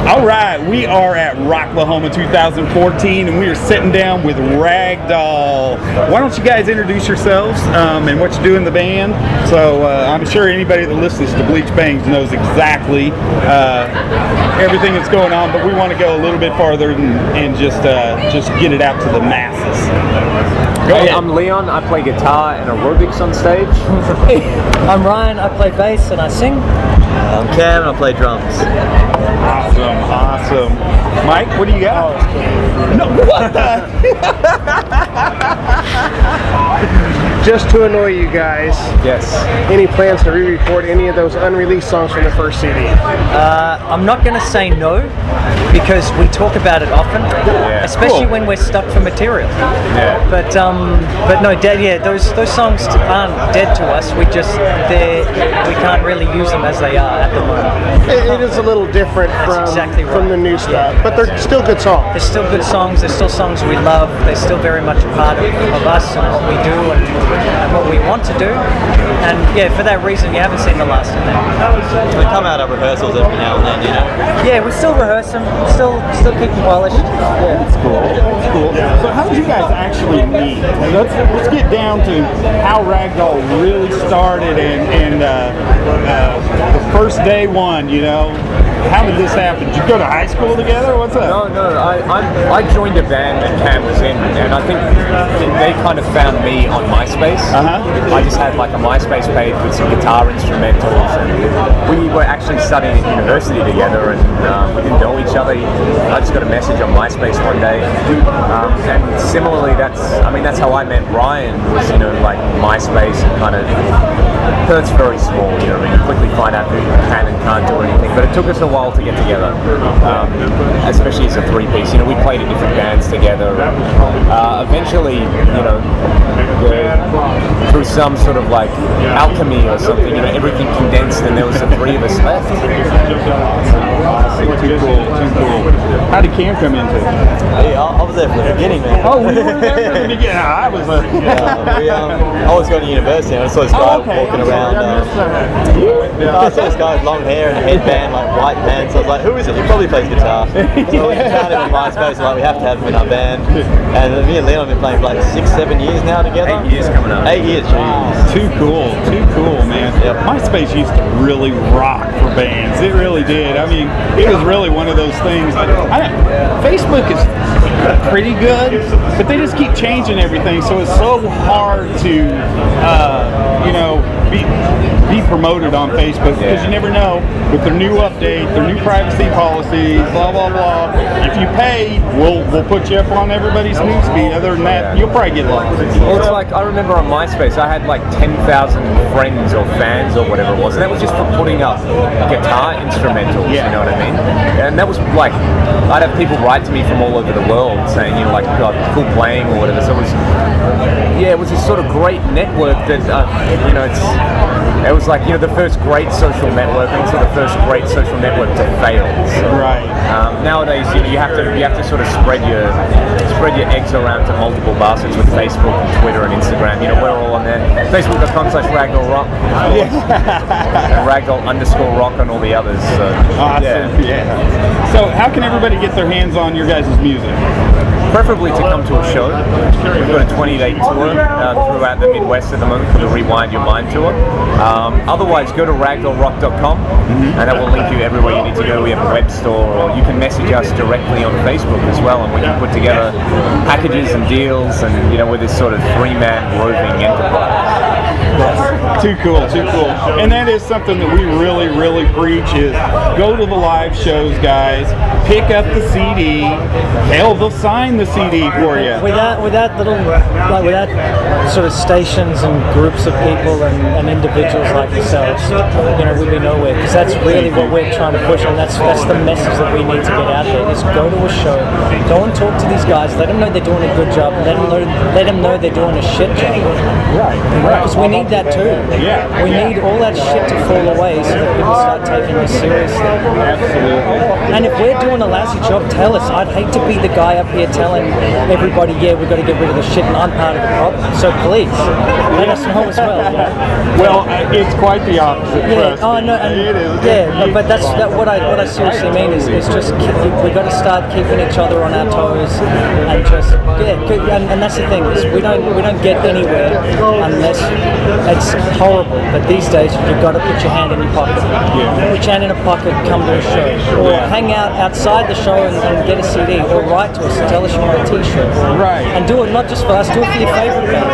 All right, we are at Rocklahoma 2014, and we are sitting down with Ragdoll. Why don't you guys introduce yourselves and what you do in the band? So I'm sure anybody that listens to BleachBANGS knows exactly everything that's going on, but we want to go a little bit farther and just get it out to the masses. Go ahead. I'm Leon. I play guitar and aerobics on stage. I'm Ryan. I play bass and I sing. I'm Cam and I play drums. Awesome. Mike, what do you got? No, what the? Just to annoy you guys. Yes. Any plans to re-record any of those unreleased songs from the first CD? I'm not going to say no because we talk about it often, especially when we're stuck for material. Yeah. But no, those songs aren't dead to us. We can't really use them as they are at the moment. It is a little different from the new stuff, but they're still good songs. They're still good songs. They're still songs we love. They're still very much a part of us and what we do and what we want to do. And yeah, for that reason, you haven't seen the last of them. We come out of rehearsals every now and then, you know. Yeah, we still rehearse them. Still keep them polished. Yeah, It's cool. It's cool. So how did you guys actually meet? And let's get down to how Ragdoll really started and the first day one. You know, how did this happen? Did you go to high school together? What's up? No. I joined a band that Cam was in, and I think they kind of found me on MySpace. I just had like a MySpace page with some guitar instrumentals, and we were actually studying at university together, and we didn't know each other. I just got a message on MySpace one day, and similarly, that's how I met Ryan. Was like MySpace and kind of Perth's very small. You quickly find out who can and can't do anything, but it took us a while to get together, especially as a three-piece. We played in different bands together. Eventually, through some sort of like alchemy or something, everything condensed, and there was the three of us left. Too cool. How did Cam come into it? Hey, I was there from the beginning, man. Oh, you were there from the beginning. I was. I was going to university, and I saw this guy walking around. I saw this guy with long hair and a headband, like white pants. I was like, who is it? He probably plays guitar. So we found him on MySpace, like we have to have him in our band. And me and Leon have been playing for like 6-7 years now together. 8 years coming up. 8 years, geez. Too cool, man. Yep. MySpace used to really rock for bands. It really did. I mean, it was really one of those things. Facebook is pretty good, but they just keep changing everything, so it's so hard to, be promoted on Facebook because you never know with their new update, their new privacy policies, blah blah blah. If you pay, we'll put you up on everybody's newsfeed. Other than that, you'll probably get lost. Well, it's like I remember on MySpace, I had like 10,000 friends or fans or whatever it was, and that was just for putting up guitar instrumentals. You know what I mean? And that was like, I'd have people write to me from all over the world saying, like, cool playing or whatever. So it was this sort of great network that, it was like, the first great social network, and also the first great social network to fail. So, right. Nowadays, you have to sort of spread your eggs around to multiple baskets with Facebook and Twitter and Instagram. We're all on there. Facebook.com/Ragdoll Rock. And Ragdoll_Rock on all the others. So, awesome. Yeah. So how can everybody get their hands on your guys' music? Preferably to come to a show. We've got a 20-day tour throughout the Midwest at the moment for the Rewind Your Mind tour. Otherwise, go to ragdollrock.com, and that will link you everywhere you need to go. We have a web store, or you can message us directly on Facebook as well, and we can put together packages and deals, and we're this sort of three-man roving enterprise. Too cool. And that is something that we really preach is go to the live shows, guys. Pick up the CD. Hell, they'll sign the CD for you. Without sort of stations and groups of people and individuals like yourselves, we'd be nowhere. Because that's really what we're trying to push, and that's the message that we need to get out there. Is go to a show, go and talk to these guys. Let them know they're doing a good job. Let them know they're doing a shit job. Right. Because we need that too. Yeah. We need all that shit to fall away so that people start taking us seriously. Absolutely. And if we're doing a lousy job, tell us. I'd hate to be the guy up here telling everybody, yeah, we've got to get rid of the shit and I'm part of the problem. So please, let us know as well. Well, it's quite the opposite. Yeah, trust oh me. no, and, It is. yeah, but that's what I seriously mean is just we got to start keeping each other on our toes and just and that's the thing is we don't get anywhere unless it's horrible. But these days you've got to put your hand in your pocket. Yeah. Put your hand in a pocket, come to a show, or hang out outside the show and get a CD, or write to us and tell us you want a T-shirt. Right. And do it not just for us, do it for your favorite band.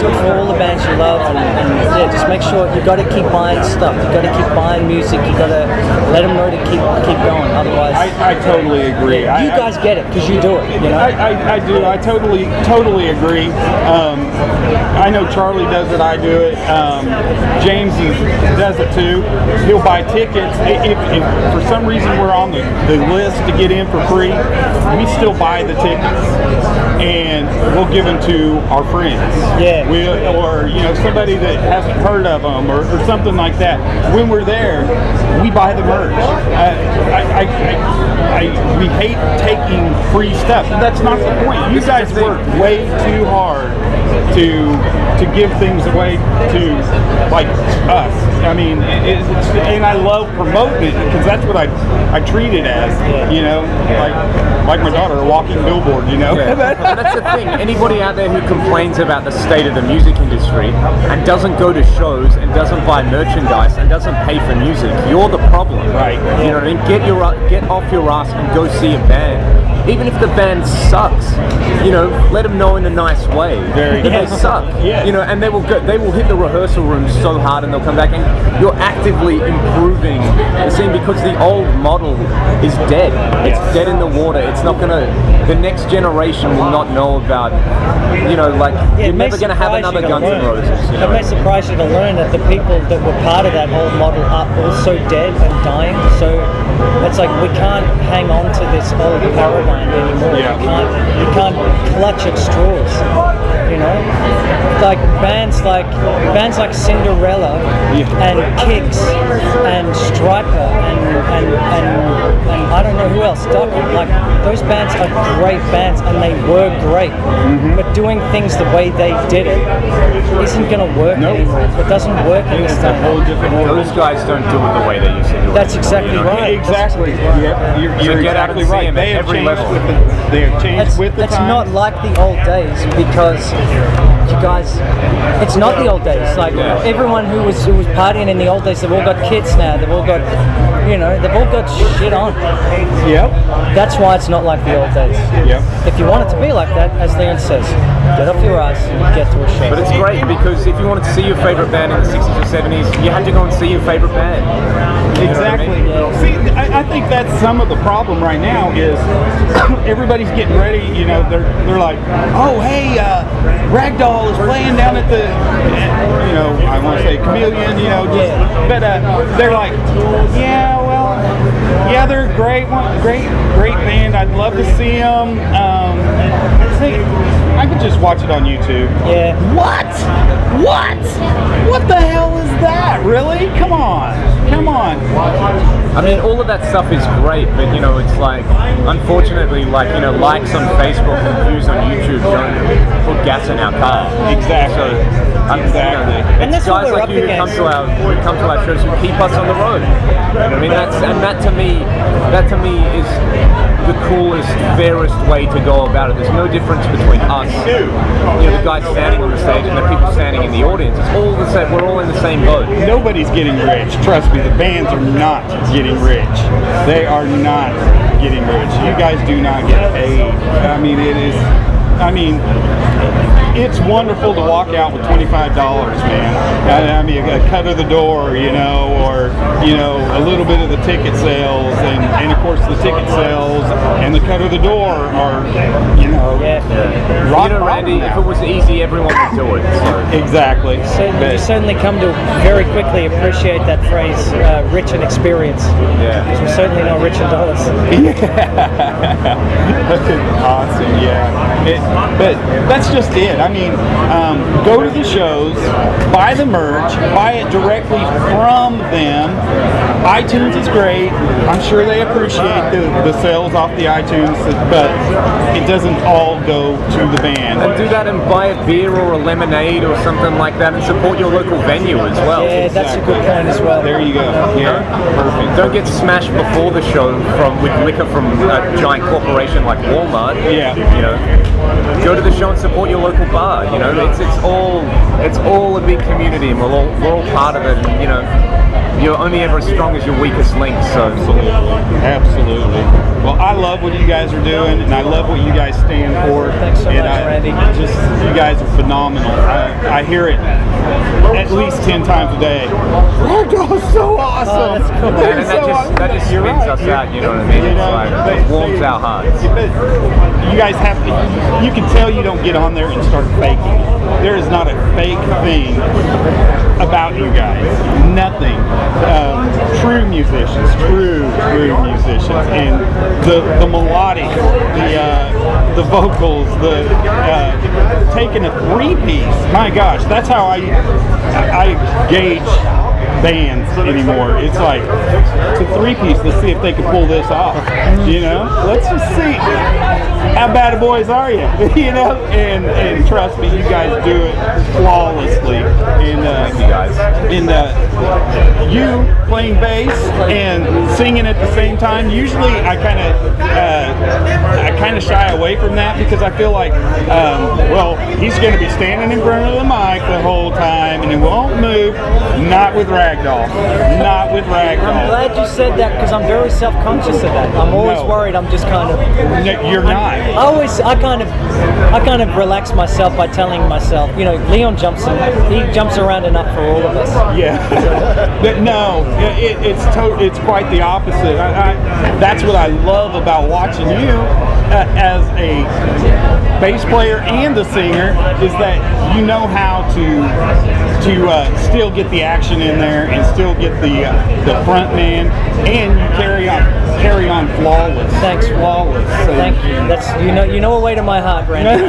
Do it for all the bands you love, and yeah, just make sure you got to keep buying stuff. You got to keep buying music. You got to let them know to keep going. Otherwise, I totally agree. you guys get it because you do it. You know. I do. I totally agree. I know Charlie does it. I do it. James does it too. He'll buy tickets. If for some reason we're on the list to get in for free, we still buy the tickets and we'll give them to our friends. Yeah. Or somebody that hasn't heard of them or something like that. When we're there, we buy the merch. We hate taking free stuff. That's not the point. You guys work way too hard to give things away to like us. I mean, and I love promoting it because that's what I treat it as. Like my daughter, a walking billboard. Yeah. And that's the thing. Anybody out there who complains about the state of the music industry and doesn't go to shows and doesn't buy merchandise and doesn't pay for music, you're the problem. Right. You know what I mean? Get off your ass and go see a band. Even if the band sucks, let them know in a nice way that they suck. Yeah. And they will hit the rehearsal room so hard and they'll come back and you're actively improving the scene because the old model is dead. It's dead in the water. It's not the next generation will not know about, you're never going to have another Guns N' Roses. It may surprise you to learn that the people that were part of that old model are also dead and dying. So it's like we can't hang on to this old paradigm anymore. Yeah. You can't clutch at straws. Like bands like Cinderella and Kix and Striper and I don't know who else. Like those bands are great bands and they were great. But doing things the way they did it isn't going to work anymore. It doesn't work in this time. Those guys don't do it the way they used to do it. That's exactly right. Exactly. You're get out and exactly see right. them at every level. They have changed with the It's time. not like the old days because you guys, it's not the old days. Like everyone who was partying in the old days, they've all got kids now. They've all got, they've all got shit on. Yep. That's why it's not like the old days. Yep. If you want it to be like that, as Leon says, get off your ass and get to a show. But it's great because if you wanted to see your favorite band in the 60s or 70s, you had to go and see your favorite band. Exactly. See, I think that's some of the problem right now is everybody's getting ready. They're like, oh hey, Ragdoll is playing down at the, I want to say Chameleon, but they're like, they're a great band. I'd love to see them. I could just watch it on YouTube. Yeah. What the hell is that? Really? Come on. I mean, all of that stuff is great, but it's like, unfortunately, likes on Facebook and views on YouTube don't put gas in our car. Exactly. And It's that's what guys we're like up you who against. come to our shows who keep us on the road. That to me is the coolest, fairest way to go about it. There's no difference between us, the guys standing on the stage and the people standing in the audience. It's all the same. We're all in the same boat. Nobody's getting rich. Trust me, the bands are not getting rich. They are not getting rich. You guys do not get paid. It's wonderful to walk out with $25, man. A cut of the door, or a little bit of the ticket sales, and of course the ticket sales and the cut of the door are, rock Randy, if it was easy, everyone would do it. So. Exactly. You certainly come to very quickly appreciate that phrase, rich in experience. Yeah. Because we're certainly not rich in dollars. Awesome, yeah. But that's just it. I mean, go to the shows, buy the merch, buy it directly from them. iTunes is great. I'm sure they appreciate the sales off the iTunes, but it doesn't all go to the band. And do that and buy a beer or a lemonade or something like that and support your local venue as well. Yeah, that's a good point as well. There you go. Yeah, perfect. Don't get smashed before the show with liquor from a giant corporation like Walmart. Yeah. You know, go to the show and support your local bar. You know, it's all a big community, and we're all part of it. And, you know, you're only ever as strong as your weakest link. So Absolutely. Well, I love what you guys are doing, and I love what you guys stand for. Thanks so much, Randy. You guys are phenomenal. I hear it at least 10 times a day. Ragdoll is so awesome. Oh, that's cool. and that just spins us out. You know what I mean? You know, It's like, it warms our hearts. You guys have to, you can tell you don't get on there and start faking. There is not a fake thing about you guys. Nothing. True musicians, true musicians, and the melodic, the vocals, the taking a three-piece. My gosh, that's how I gauge bands anymore. It's like, it's a three-piece. Let's see if they can pull this off. You know, let's just see. How bad boys are you? You know, and trust me, you guys do it flawlessly. And Thank you guys. And you playing bass and singing at the same time. Usually, I kind of shy away from that because I feel like, well, he's going to be standing in front of the mic the whole time and he won't move. Not with Ragdoll. Not with Ragdoll. I'm glad you said that because I'm very self-conscious of that. I'm always worried. I'm just kind of. No, you're not. I kind of relax myself by telling myself, you know, Leon jumps around enough for all of us. Yeah. But no, it's quite the opposite. That's what I love about watching you as a bass player and a singer, is that you know how to still get the action in there and still get the front man, and you carry on flawless. Thanks. Flawless. So, Thank you. That's you know a way to my heart, Randy.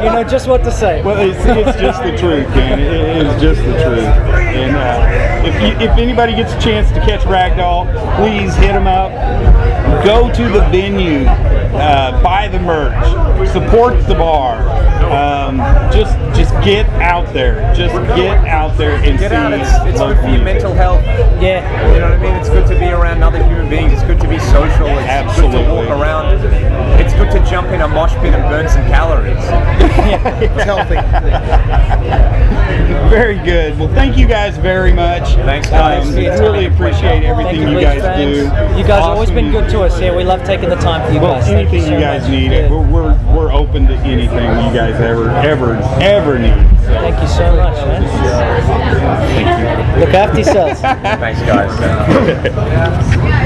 You know just what to say. well, it's just the truth, man. It is just the truth. And if anybody gets a chance to catch Ragdoll, please hit him up. Go to the venue, buy the merch, support the bar. Just get out there. Just get out there and Get see. out. It's good for your mental health. Yeah. You know what I mean? It's good to be around other human beings. It's good to be social. It's Absolutely. good to walk around. It's good to jump in a mosh pit and burn some calories. It's healthy. Very good. Well, thank you guys very much. Thanks, guys. Really appreciate everything Thank you Bleach guys do. Bangs. You guys have always been good to us. Yeah, we love taking the time for you Well, guys. Thank anything so you guys much. need, Yeah. we're open to anything you guys ever need. So, Thank you so much, man. thank you. Look after yourselves. Thanks, guys.